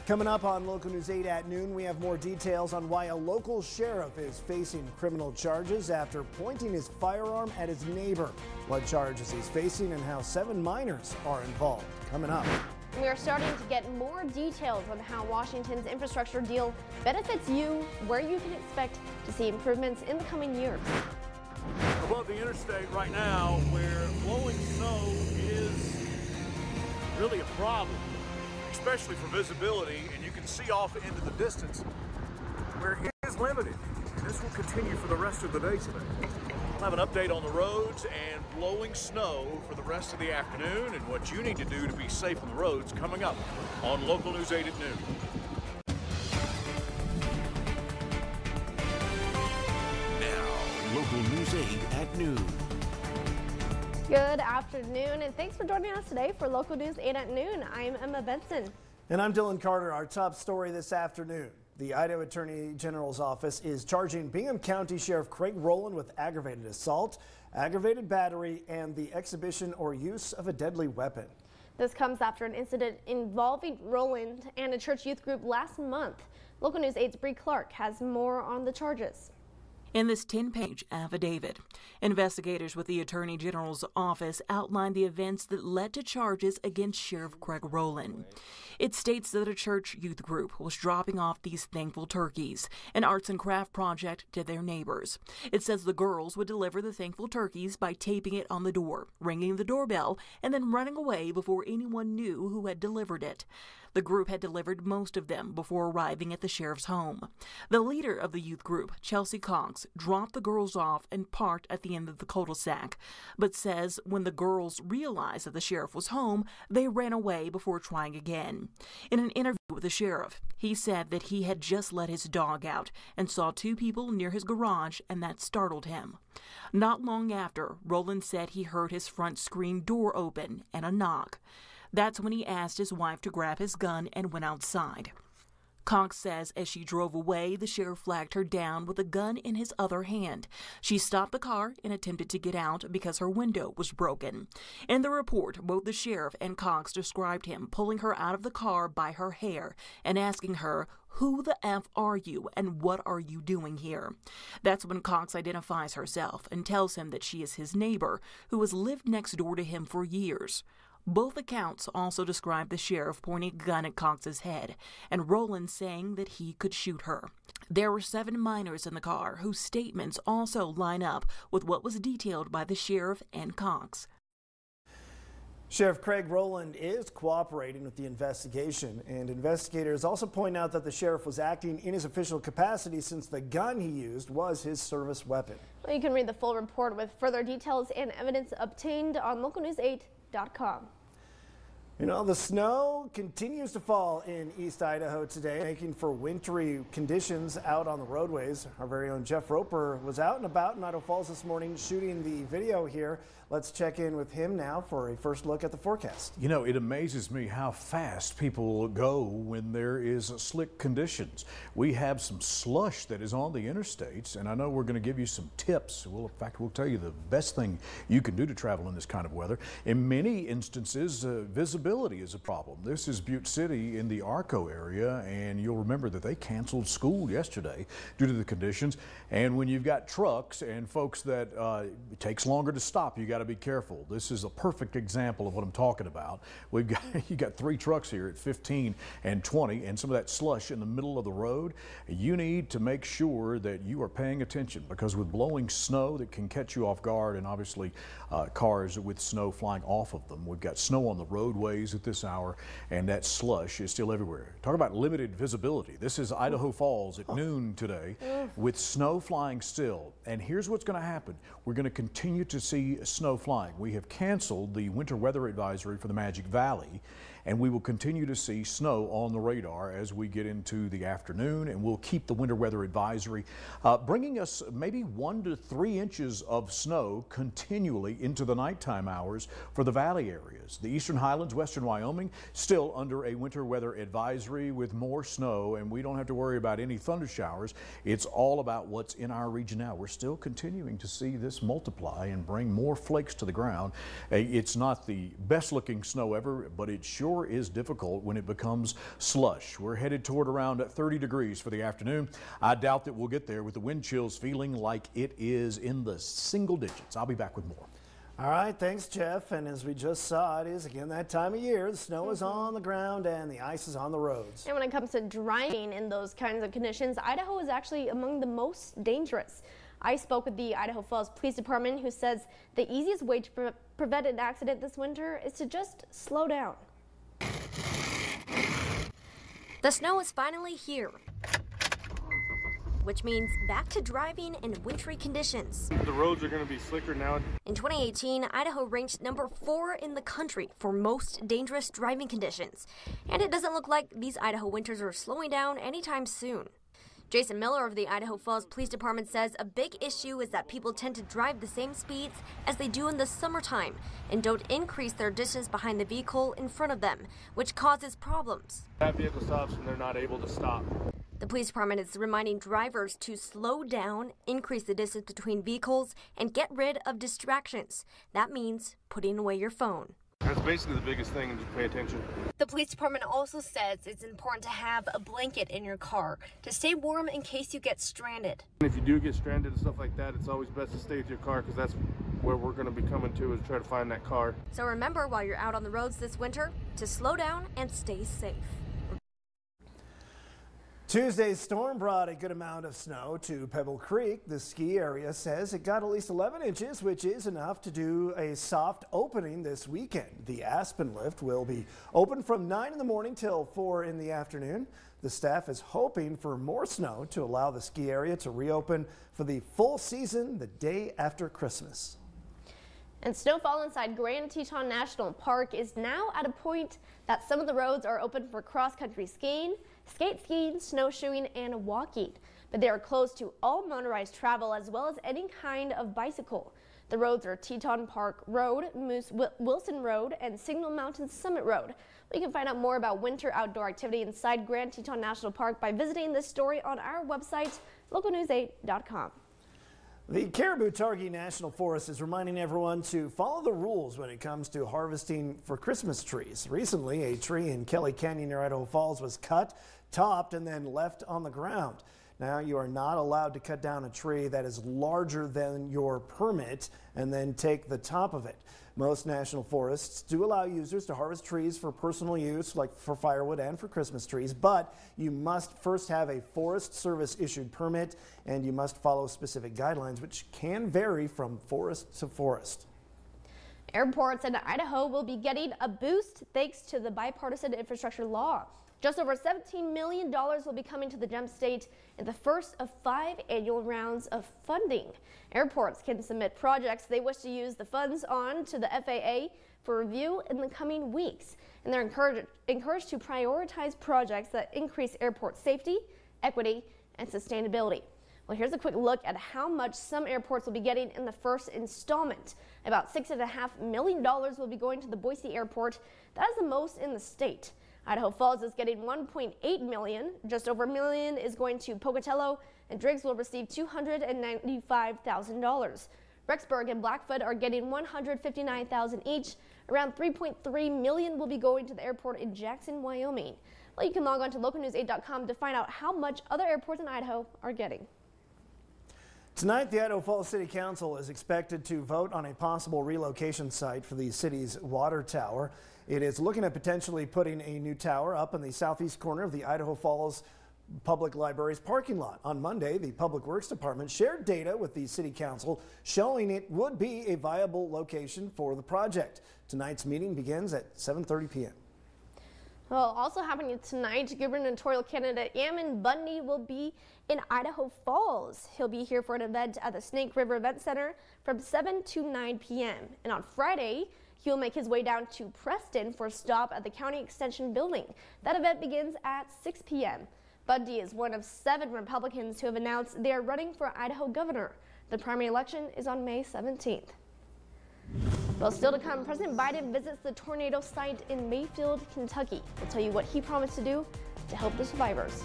Coming up on Local News 8 at noon, we have more details on why a local sheriff is facing criminal charges after pointing his firearm at his neighbor, what charges he's facing, and how 7 minors are involved. Coming up. We are starting to get more details on how Washington's infrastructure deal benefits you, where you can expect to see improvements in the coming years. Above the interstate right now, where blowing snow is really a problem, especially for visibility, and you can see off into the distance where it is limited. And this will continue for the rest of the day today. We'll have an update on the roads and blowing snow for the rest of the afternoon and what you need to do to be safe on the roads coming up on Local News 8 at noon. Now, Local News 8 at noon. Good afternoon, and thanks for joining us today for Local News 8 at noon. I'm Emma Benson. And I'm Dylan Carter. Our top story this afternoon. The Idaho Attorney General's office is charging Bingham County Sheriff Craig Rowland with aggravated assault, aggravated battery, and the exhibition or use of a deadly weapon. This comes after an incident involving Rowland and a church youth group last month. Local News 8's Bree Clark has more on the charges. In this 10-page affidavit, investigators with the Attorney General's office outlined the events that led to charges against Sheriff Craig Rowland. It states that a church youth group was dropping off these thankful turkeys, an arts and craft project, to their neighbors. It says the girls would deliver the thankful turkeys by taping it on the door, ringing the doorbell, and then running away before anyone knew who had delivered it. The group had delivered most of them before arriving at the sheriff's home. The leader of the youth group, Chelsea Cox, dropped the girls off and parked at the end of the cul-de-sac, but says when the girls realized that the sheriff was home, they ran away before trying again. In an interview with the sheriff, he said that he had just let his dog out and saw 2 people near his garage, and that startled him. Not long after, Rowland said he heard his front screen door open and a knock. That's when he asked his wife to grab his gun and went outside. Cox says as she drove away, the sheriff flagged her down with a gun in his other hand. She stopped the car and attempted to get out because her window was broken. In the report, both the sheriff and Cox described him pulling her out of the car by her hair and asking her, "Who the F are you and what are you doing here?" That's when Cox identifies herself and tells him that she is his neighbor who has lived next door to him for years. Both accounts also describe the sheriff pointing a gun at Cox's head and Rowland saying that he could shoot her. There were 7 minors in the car whose statements also line up with what was detailed by the sheriff and Cox. Sheriff Craig Rowland is cooperating with the investigation, and investigators also point out that the sheriff was acting in his official capacity since the gun he used was his service weapon. Well, you can read the full report with further details and evidence obtained on localnews8.com. You know, the snow continues to fall in East Idaho today, making for wintry conditions out on the roadways. Our very own Jeff Roper was out and about in Idaho Falls this morning shooting the video here. Let's check in with him now for a first look at the forecast. You know, it amazes me how fast people go when there is slick conditions. We have some slush that is on the interstates, and I know we're going to give you some tips. Well, in fact, we'll tell you the best thing you can do to travel in this kind of weather. In many instances, visibility is a problem. This is Butte City in the Arco area, and you'll remember that they canceled school yesterday due to the conditions. And when you've got trucks and folks that it takes longer to stop, you got to be careful. This is a perfect example of what I'm talking about. We've got you got 3 trucks here at 15 and 20, and some of that slush in the middle of the road. You need to make sure that you are paying attention, because with blowing snow that can catch you off guard, and obviously cars with snow flying off of them. We've got snow on the roadways at this hour, and that slush is still everywhere. Talk about limited visibility. This is Idaho Falls at noon today with snow flying still. And here's what's going to happen. We're going to continue to see snow flying. We have canceled the winter weather advisory for the Magic Valley, and we will continue to see snow on the radar as we get into the afternoon, and we'll keep the winter weather advisory bringing us maybe 1 to 3 inches of snow continually into the nighttime hours for the valley areas. The Eastern Highlands, Western Wyoming, still under a winter weather advisory with more snow, and we don't have to worry about any thunder showers. It's all about what's in our region now. We're still continuing to see this multiply and bring more flare flakes to the ground. It's not the best looking snow ever, but it sure is difficult when it becomes slush. We're headed toward around 30 degrees for the afternoon. I doubt that we'll get there with the wind chills feeling like it is in the single digits. I'll be back with more. All right, thanks, Jeff. And as we just saw, it is again that time of year. The snow is on the ground and the ice is on the roads. And when it comes to driving in those kinds of conditions, Idaho is actually among the most dangerous. I spoke with the Idaho Falls Police Department, who says the easiest way to prevent an accident this winter is to just slow down. The snow is finally here, which means back to driving in wintry conditions. The roads are going to be slicker now. In 2018, Idaho ranked number 4 in the country for most dangerous driving conditions. And it doesn't look like these Idaho winters are slowing down anytime soon. Jason Miller of the Idaho Falls Police Department says a big issue is that people tend to drive the same speeds as they do in the summertime and don't increase their distance behind the vehicle in front of them, which causes problems. That vehicle stops and they're not able to stop. The police department is reminding drivers to slow down, increase the distance between vehicles, and get rid of distractions. That means putting away your phone. That's basically the biggest thing, and just pay attention. The police department also says it's important to have a blanket in your car to stay warm in case you get stranded. If you do get stranded and stuff like that, it's always best to stay with your car, because that's where we're going to be coming to, is try to find that car. So remember, while you're out on the roads this winter, to slow down and stay safe. Tuesday's storm brought a good amount of snow to Pebble Creek. The ski area says it got at least 11 inches, which is enough to do a soft opening this weekend. The Aspen lift will be open from 9 in the morning till 4 in the afternoon. The staff is hoping for more snow to allow the ski area to reopen for the full season the day after Christmas. And snowfall inside Grand Teton National Park is now at a point that some of the roads are open for cross-country skiing, skate skiing, snowshoeing, and walking. But they are closed to all motorized travel as well as any kind of bicycle. The roads are Teton Park Road, Moose Wilson Road, and Signal Mountain Summit Road. You can find out more about winter outdoor activity inside Grand Teton National Park by visiting this story on our website, localnews8.com. The Caribou-Targhee National Forest is reminding everyone to follow the rules when it comes to harvesting for Christmas trees. Recently, a tree in Kelly Canyon near Idaho Falls was cut, topped, and then left on the ground. Now, you are not allowed to cut down a tree that is larger than your permit and then take the top of it. Most national forests do allow users to harvest trees for personal use, like for firewood and for Christmas trees, but you must first have a Forest Service issued permit and you must follow specific guidelines, which can vary from forest to forest. Airports in Idaho will be getting a boost thanks to the bipartisan infrastructure law. Just over $17 million will be coming to the Gem State in the first of 5 annual rounds of funding. Airports can submit projects they wish to use the funds on to the FAA for review in the coming weeks. And they're encouraged to prioritize projects that increase airport safety, equity, and sustainability. Well, here's a quick look at how much some airports will be getting in the first installment. About $6.5 million will be going to the Boise Airport. That is the most in the state. Idaho Falls is getting $1.8 million. Just over $1 million is going to Pocatello, and Driggs will receive $295,000. Rexburg and Blackfoot are getting $159,000 each. Around $3.3 million will be going to the airport in Jackson, Wyoming. Well, you can log on to localnews8.com to find out how much other airports in Idaho are getting. Tonight, the Idaho Falls City Council is expected to vote on a possible relocation site for the city's water tower. It is looking at potentially putting a new tower up in the southeast corner of the Idaho Falls Public Library's parking lot. On Monday, the Public Works Department shared data with the City Council showing it would be a viable location for the project. Tonight's meeting begins at 7:30 p.m. Well, also happening tonight, gubernatorial candidate Ammon Bundy will be in Idaho Falls. He'll be here for an event at the Snake River Event Center from 7 to 9 p.m. And on Friday, he'll make his way down to Preston for a stop at the County Extension Building. That event begins at 6 p.m. Bundy is one of 7 Republicans who have announced they are running for Idaho governor. The primary election is on May 17th. Well, still to come, President Biden visits the tornado site in Mayfield, Kentucky. We'll tell you what he promised to do to help the survivors.